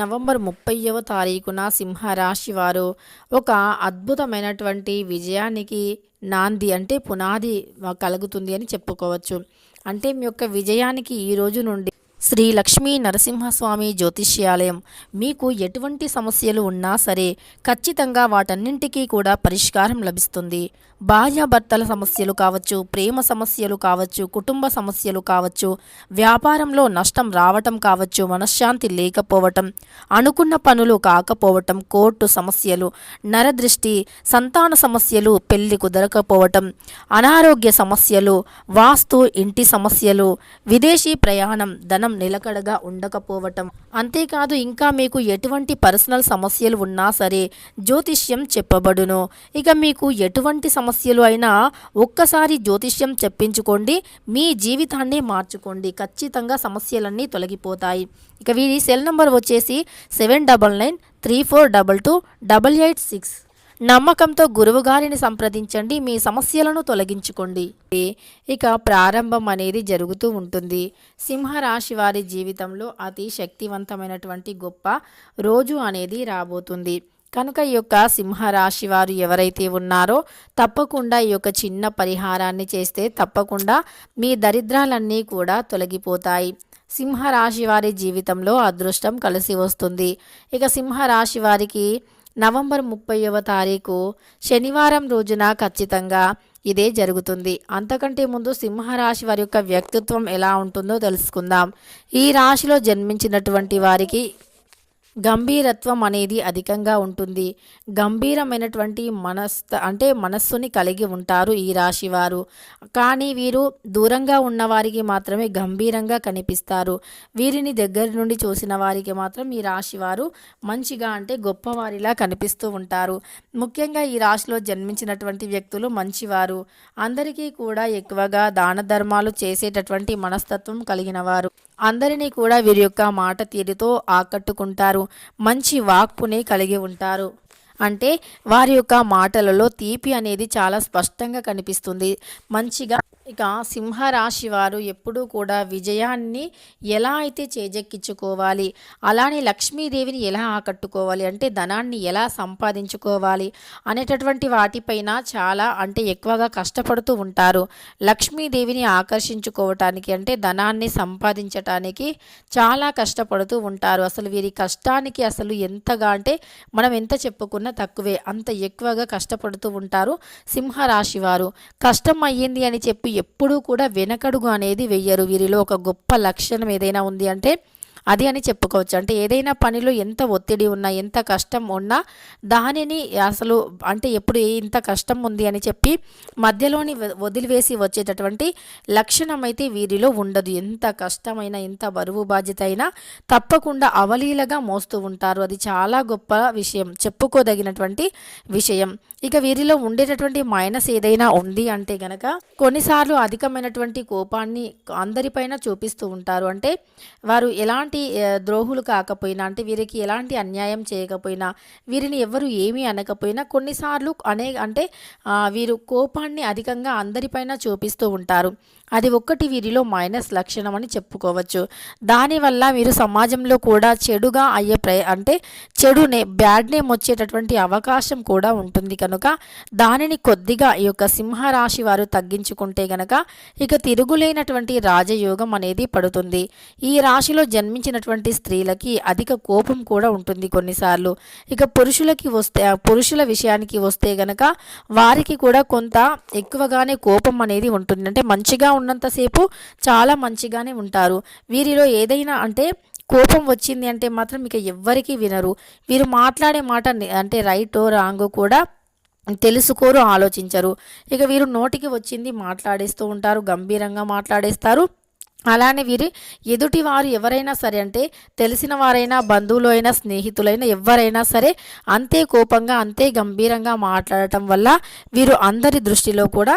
November 30వ తారీఖున సింహరాశి వారు ఒక అద్భుతమైనటువంటి విజయానికి నాంది అంటే పునాది కలుగుతుంది అని చెప్పుకోవచ్చు. అంటే మీ యొక్క విజయానికి ఈ రోజు నుండి శ్రీ లక్ష్మీ నరసింహస్వామి జ్యోతిష్యాలయం మీకు ఎటువంటి సమస్యలు ఉన్నా సరే ఖచ్చితంగా వాటన్నింటికీ కూడా పరిష్కారం లభిస్తుంది. భార్యాభర్తల సమస్యలు కావచ్చు, ప్రేమ సమస్యలు కావచ్చు, కుటుంబ సమస్యలు కావచ్చు, వ్యాపారంలో నష్టం రావటం కావచ్చు, మనశ్శాంతి లేకపోవటం, అనుకున్న పనులు కాకపోవటం, కోర్టు సమస్యలు, నరదృష్టి, సంతాన సమస్యలు, పెళ్లి కుదరకపోవటం, అనారోగ్య సమస్యలు, వాస్తు, ఇంటి సమస్యలు, విదేశీ ప్రయాణం, ధనం నిలకడగా ఉండకపోవటం, అంతేకాదు ఇంకా మీకు ఎటువంటి పర్సనల్ సమస్యలు ఉన్నా సరే జ్యోతిష్యం చెప్పబడును. ఇక మీకు ఎటువంటి సమస్యలు అయినా ఒక్కసారి జ్యోతిష్యం చెప్పించుకోండి, మీ జీవితాన్ని మార్చుకోండి, ఖచ్చితంగా సమస్యలన్నీ తొలగిపోతాయి. ఇక వీరి సెల్ నంబర్ వచ్చేసి 7993422886. నమ్మకంతో గురువుగారిని సంప్రదించండి, మీ సమస్యలను తొలగించుకోండి. ఇక ప్రారంభం అనేది జరుగుతూ ఉంటుంది. సింహరాశి వారి జీవితంలో అతి శక్తివంతమైనటువంటి గొప్ప రోజు అనేది రాబోతుంది. కనుక ఈ యొక్క సింహరాశి వారు ఎవరైతే ఉన్నారో తప్పకుండా ఈ యొక్క చిన్న పరిహారాన్ని చేస్తే తప్పకుండా మీ దరిద్రాలన్నీ కూడా తొలగిపోతాయి. సింహరాశి వారి జీవితంలో అదృష్టం కలిసి వస్తుంది. ఇక సింహరాశి వారికి నవంబర్ 30వ తారీఖు శనివారం రోజున ఖచ్చితంగా ఇదే జరుగుతుంది. అంతకంటే ముందు సింహరాశి వారి యొక్క వ్యక్తిత్వం ఎలా ఉంటుందో తెలుసుకుందాం. ఈ రాశిలో జన్మించినటువంటి వారికి గంభీరత్వం అనేది అధికంగా ఉంటుంది. గంభీరమైనటువంటి మనస్సుని కలిగి ఉంటారు ఈ రాశివారు. కానీ వీరు దూరంగా ఉన్నవారికి మాత్రమే గంభీరంగా కనిపిస్తారు. వీరిని దగ్గర నుండి చూసిన వారికి మాత్రం ఈ రాశివారు మంచిగా అంటే గొప్పవారిలా కనిపిస్తూ ఉంటారు. ముఖ్యంగా ఈ రాశిలో జన్మించినటువంటి వ్యక్తులు మంచివారు. అందరికీ కూడా ఎక్కువగా దాన ధర్మాలు చేసేటటువంటి మనస్తత్వం కలిగిన వారు. అందరినీ కూడా వీరి యొక్క మాట తీరుతో ఆకట్టుకుంటారు. మంచి వాక్కుని కలిగి ఉంటారు. అంటే వారి యొక్క మాటలలో తీపి అనేది చాలా స్పష్టంగా కనిపిస్తుంది. మంచిగా ఇక సింహరాశి వారు ఎప్పుడూ కూడా విజయాన్ని ఎలా అయితే చేజెక్కించుకోవాలి, అలానే లక్ష్మీదేవిని ఎలా ఆకట్టుకోవాలి, అంటే ధనాన్ని ఎలా సంపాదించుకోవాలి అనేటటువంటి వాటిపైన చాలా అంటే ఎక్కువగా కష్టపడుతూ ఉంటారు. లక్ష్మీదేవిని ఆకర్షించుకోవటానికి అంటే ధనాన్ని సంపాదించటానికి చాలా కష్టపడుతూ ఉంటారు. అసలు వీరి కష్టానికి అసలు ఎంతగా అంటే మనం ఎంత చెప్పుకున్నా తక్కువే, అంత ఎక్కువగా కష్టపడుతూ ఉంటారు సింహరాశి వారు. కష్టం అయ్యింది అని చెప్పి ఎప్పుడూ కూడా వెనకడుగు అనేది వెయ్యరు. వీరిలో ఒక గొప్ప లక్షణం ఏదైనా ఉంది అంటే అది అని చెప్పుకోవచ్చు. అంటే ఏదైనా పనిలో ఎంత ఒత్తిడి ఉన్నా, ఎంత కష్టం ఉన్నా దానిని అసలు అంటే ఎప్పుడు ఇంత కష్టం ఉంది అని చెప్పి మధ్యలోని వదిలివేసి వచ్చేటటువంటి లక్షణం అయితే వీరిలో ఉండదు. ఎంత కష్టమైనా, ఎంత బరువు బాధ్యత అయినా తప్పకుండా అవలీలగా మోస్తూ ఉంటారు. అది చాలా గొప్ప విషయం, చెప్పుకోదగినటువంటి విషయం. ఇక వీరిలో ఉండేటటువంటి మైనస్ ఏదైనా ఉంది అంటే గనక కొన్నిసార్లు అధికమైనటువంటి కోపాన్ని అందరిపైన చూపిస్తూ ఉంటారు. అంటే వారు ఎలాంటి ద్రోహులు కాకపోయినా, అంటే వీరికి ఎలాంటి అన్యాయం చేయకపోయినా, వీరిని ఎవరు ఏమీ అనకపోయినా కొన్నిసార్లు అంటే వీరు కోపాన్ని అధికంగా అందరిపైన చూపిస్తూ ఉంటారు. అది ఒక్కటి వీరిలో మైనస్ లక్షణం అని చెప్పుకోవచ్చు. దానివల్ల వీరు సమాజంలో కూడా చెడుగా అయ్యే అంటే బ్యాడ్ నేమ్ వచ్చేటటువంటి అవకాశం కూడా ఉంటుంది. కనుక దానిని కొద్దిగా ఈ యొక్క సింహరాశి వారు తగ్గించుకుంటే గనక ఇక తిరుగులేనటువంటి రాజయోగం అనేది పడుతుంది. ఈ రాశిలో జన్మించినటువంటి స్త్రీలకి అధిక కోపం కూడా ఉంటుంది కొన్నిసార్లు. ఇక పురుషుల విషయానికి వస్తే గనక వారికి కూడా కొంత ఎక్కువగానే కోపం అనేది ఉంటుంది. అంటే మంచిగా ఉన్నంతసేపు చాలా మంచిగానే ఉంటారు. వీరిలో ఏదైనా అంటే కోపం వచ్చింది అంటే మాత్రం ఇక ఎవ్వరికీ వినరు. వీరు మాట్లాడే మాట అంటే రైటో రాంగో కూడా తెలుసుకోరు, ఆలోచించరు. ఇక వీరు నోటికి వచ్చింది మాట్లాడేస్తూ ఉంటారు, గంభీరంగా మాట్లాడేస్తారు. అలానే వీరి ఎదుటి వారు ఎవరైనా సరే, అంటే తెలిసిన వారైనా, బంధువులు అయినా, స్నేహితులైనా ఎవరైనా సరే అంతే కోపంగా, అంతే గంభీరంగా మాట్లాడటం వల్ల వీరు అందరి దృష్టిలో కూడా